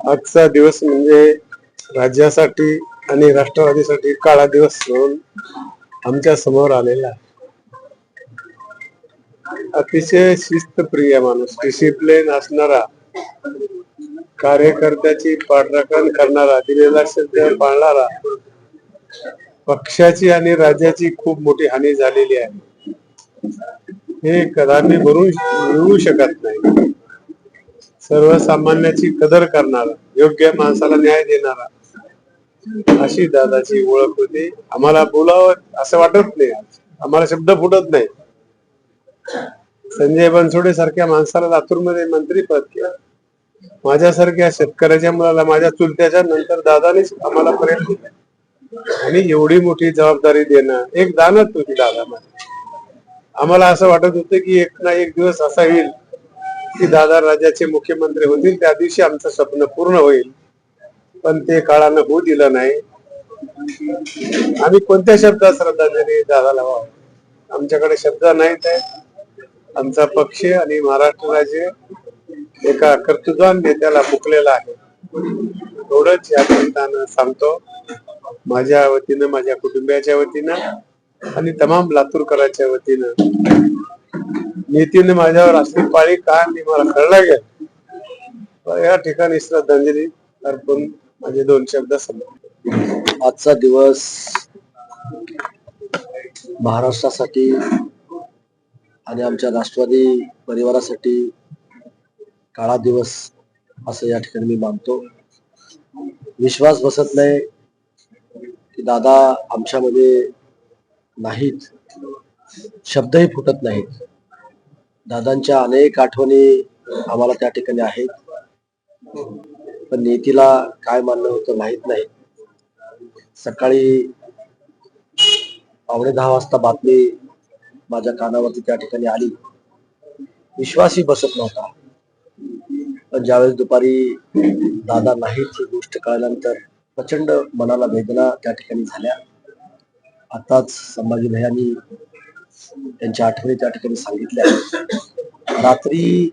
आजचा दिवस म्हणजे राज्यासाठी आणि राष्ट्रवादीसाठी काळा दिवस म्हणून आमच्या समोर आलेला आहे. अतिशय शिस्तप्रिय माणूस, डिसिप्लिन असणारा, कार्यकर्त्याची पाठराखण करणारा, दिलेला शब्द पाळणारा, पक्षाची आणि राज्याची खूप मोठी हानी झालेली आहे, हे कदापि भरून मिळू शकत नाही. सर्वसामान्याची कदर करणारा, योग्य माणसाला न्याय देणारा, अशी दादाची ओळख होती. आम्हाला बोलावं असं वाटत नाही, आम्हाला शब्द फुटत नाही. संजय बनसोडे सारख्या माणसाला लातूरमध्ये मंत्रीपद केलं. माझ्यासारख्या शेतकऱ्याच्या मुलाला, माझ्या चुलत्याच्या नंतर दादानेच आम्हाला प्रेम दिलं आणि एवढी मोठी जबाबदारी देणं एक दानच होती दादामध्ये. आम्हाला असं वाटत होतं की एक ना एक दिवस असा येईल की दादा राज्याचे मुख्यमंत्री होतील, त्या दिवशी आमचं स्वप्न पूर्ण होईल. पण ते काळानं होऊ दिलं नाही. आम्ही कोणत्या शब्दात श्रद्धांजली दादाला व्हावं? आमच्याकडे शब्द नाहीत आहे. आमचा पक्ष आणि महाराष्ट्र राज्य एका कर्तृत्वान नेत्याला मुकलेला आहे, एवढंच या निमित्तानं सांगतो. माझ्या वतीनं, माझ्या कुटुंबियाच्या वतीनं आणि तमाम लातूरकरांच्या वतीनं नीतीने माझ्यावर असली पाळी का मी मला कळलं गेलं. या ठिकाणी श्रद्धांजली अर्पण माझे 2 शब्द समोर. आजचा दिवस महाराष्ट्रासाठी आणि आमच्या राष्ट्रवादी परिवारासाठी काळा दिवस असं या ठिकाणी मी मानतो. विश्वास बसत नाही की दादा आमच्यामध्ये नाहीत, शब्दही फुटत नाहीत. दादांच्या अनेक आठवणी आम्हाला त्या ठिकाणी आहेत, पण नीतीला काय मानणं होतं माहित नाही. सकाळी 9:15 वाजता बातमी माझ्या कानावरती त्या ठिकाणी आली. विश्वासही बसत नव्हता. पण ज्यावेळेस दुपारी दादा नाहीत ही गोष्ट कळल्यानंतर प्रचंड मनाला वेदना त्या ठिकाणी झाल्या. आताच संभाजी भैयांनी त्यांच्या आठवणी त्या ठिकाणी सांगितल्या. रात्री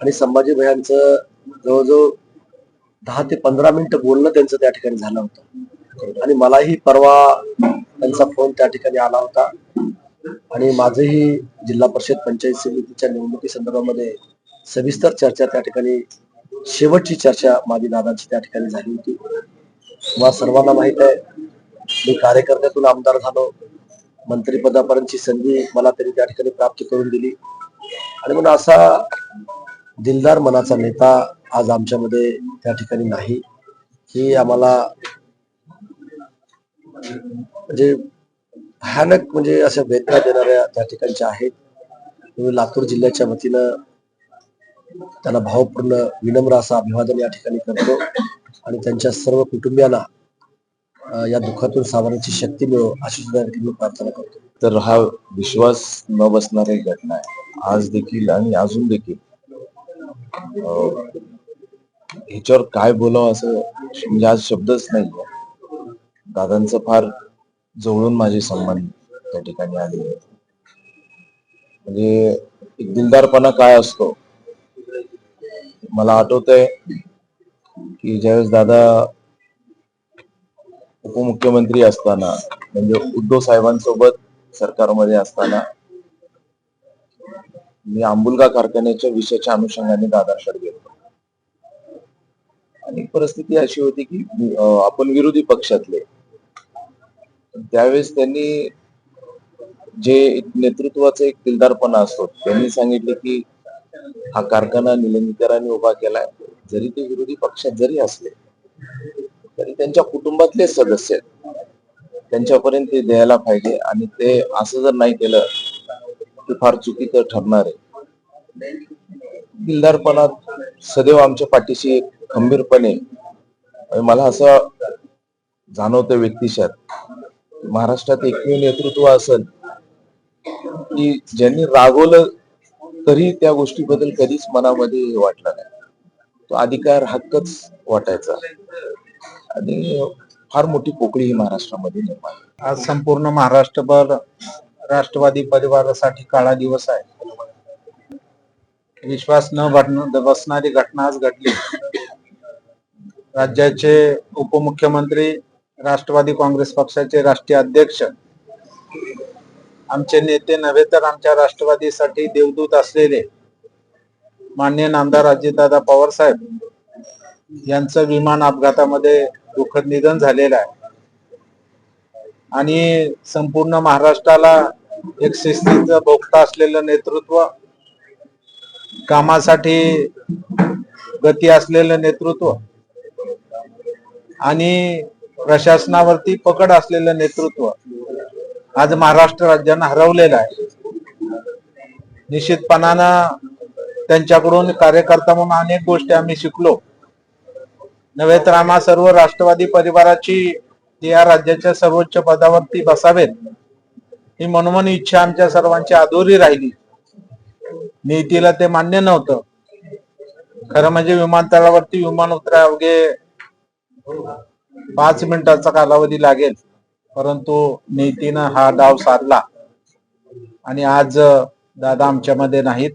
आणि संभाजी भैयांचं जवळजवळ 10 ते 15 मिनिटं बोलणं त्यांचं त्या ठिकाणी झालं होतं आणि मलाही परवा त्यांचा फोन त्या ठिकाणी आला होता आणि माझंही जिल्हा परिषद पंचायत समितीच्या निवडणुकी संदर्भामध्ये सविस्तर चर्चा त्या ठिकाणी, शेवटची चर्चा माझी दादांची त्या ठिकाणी झाली होती. मला सर्वांना माहित आहे, मी कार्यकर्त्यातून आमदार झालो, मंत्रिपदापर्यंतची संधी मला त्यांनी त्या ठिकाणी प्राप्त करून दिली आणि म्हणून असा दिलदार मनाचा नेता आज आमच्यामध्ये त्या ठिकाणी नाही, ही आम्हाला म्हणजे भयानक म्हणजे अशा वेदना देणाऱ्या त्या ठिकाणच्या आहेत. मी लातूर जिल्ह्याच्या वतीनं त्यांना भावपूर्ण विनम्र असं अभिवादन या ठिकाणी करतो आणि त्यांच्या सर्व कुटुंबियांना या दुःखातून सावरण्याची शक्ती मिळो अशी सुद्धा मी प्रार्थना करतो. तर हा विश्वास न बसणारी घटना आहे आज देखील आणि अजून देखील. ह्याच्यावर काय बोलावं असं म्हणजे आज शब्दच नाही. दादांचं फार जवळून माझे संबंध त्या ठिकाणी आले. म्हणजे एक दिलदारपणा काय असतो. मला आठवतंय की ज्यावेळेस दादा उपमुख्यमंत्री असताना, म्हणजे उद्धव साहेबांसोबत सरकारमध्ये असताना, मी आंबुलगा कारखान्याच्या विषयाच्या अनुषंगाने दादांकडे गेलो आणि परिस्थिती अशी होती की आपण विरोधी पक्षातले. त्यावेळेस त्यांनी जे नेतृत्वाचा एक दिलदारपणा असतो, त्यांनी सांगितले की हा कारखाना निलंगेकरांनी उभा केलाय, जरी ते विरोधी पक्षात जरी असले तरी त्यांच्या कुटुंबातले सदस्य त्यांच्यापर्यंत ते द्यायला पाहिजे आणि ते असं जर नाही केलं तर फार चुकीचं ठरणार आहे. दिलदारपणात सदैव आमच्या पाठीशी एक खंबीरपणे आणि मला असं जाणवतं व्यक्तिशत महाराष्ट्रात एकमेव नेतृत्व असेल की ज्यांनी रागवलं तरी त्या गोष्टीबद्दल कधीच मनामध्ये वाटलं नाही. तो अधिकार हक्कच वाटायचा आणि फार मोठी पोकळी ही महाराष्ट्रामध्ये निर्माण झाली. आज संपूर्ण महाराष्ट्रभर राष्ट्रवादी परिवारासाठी काळा दिवस आहे. विश्वास न बसणारी घटना आज घडली. राज्याचे उपमुख्यमंत्री, राष्ट्रवादी काँग्रेस पक्षाचे राष्ट्रीय अध्यक्ष, आमचे नेते नव्हे तर आमच्या राष्ट्रवादीसाठी देवदूत असलेले माननीय नामदार अजितदादा पवार साहेब यांचं विमान अपघातामध्ये दुःखद निधन झालेलं आहे. आणि संपूर्ण महाराष्ट्राला एक शिस्तीचं बोगटा असलेलं नेतृत्व, कामासाठी गती असलेलं नेतृत्व आणि प्रशासनावरती पकड असलेलं नेतृत्व आज महाराष्ट्र राज्यानं हरवलेलं आहे. निश्चितपणानं त्यांच्याकडून कार्यकर्ता म्हणून अनेक गोष्टी आम्ही शिकलो. नव्हे तर आम्हा सर्व राष्ट्रवादी परिवाराची ते या राज्याच्या सर्वोच्च पदावरती बसावेत ही मनोमन इच्छा आमच्या सर्वांची अधुरी राहिली. नीतीला ते मान्य नव्हतं. खरं म्हणजे विमानतळावरती विमान उतरा अवघे 5 मिनिटाचा कालावधी लागेल, परंतु नीतीनं हा डाव साधला आणि आज दादा आमच्यामध्ये नाहीत,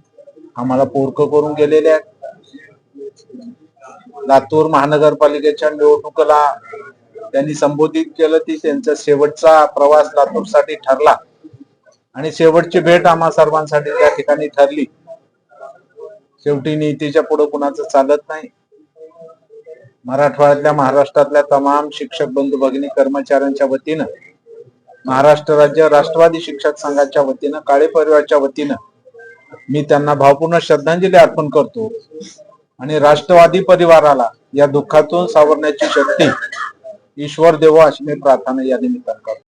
आम्हाला पोरकं करून गेलेले आहेत. लातूर महानगरपालिकेच्या निवडणुकीला त्यांनी संबोधित केलं ती त्यांचा शेवटचा प्रवास लातूरसाठी ठरला आणि शेवटची भेट आम्हा सर्वांसाठी त्या ठिकाणी ठरली. शेवटी नीतीच्या पुढे कुणाचं चालत नाही. मराठवाड्यातल्या, महाराष्ट्रातल्या तमाम शिक्षक बंधू भगिनी कर्मचाऱ्यांच्या वतीनं, महाराष्ट्र राज्य राष्ट्रवादी शिक्षक संघाच्या वतीनं, काळे परिवारच्या वतीनं मी त्यांना भावपूर्ण श्रद्धांजली अर्पण करतो आणि राष्ट्रवादी परिवाराला या दुःखातून सावरण्याची शक्ती ईश्वर देवो अशी मी प्रार्थना या निमित्तानं करतो.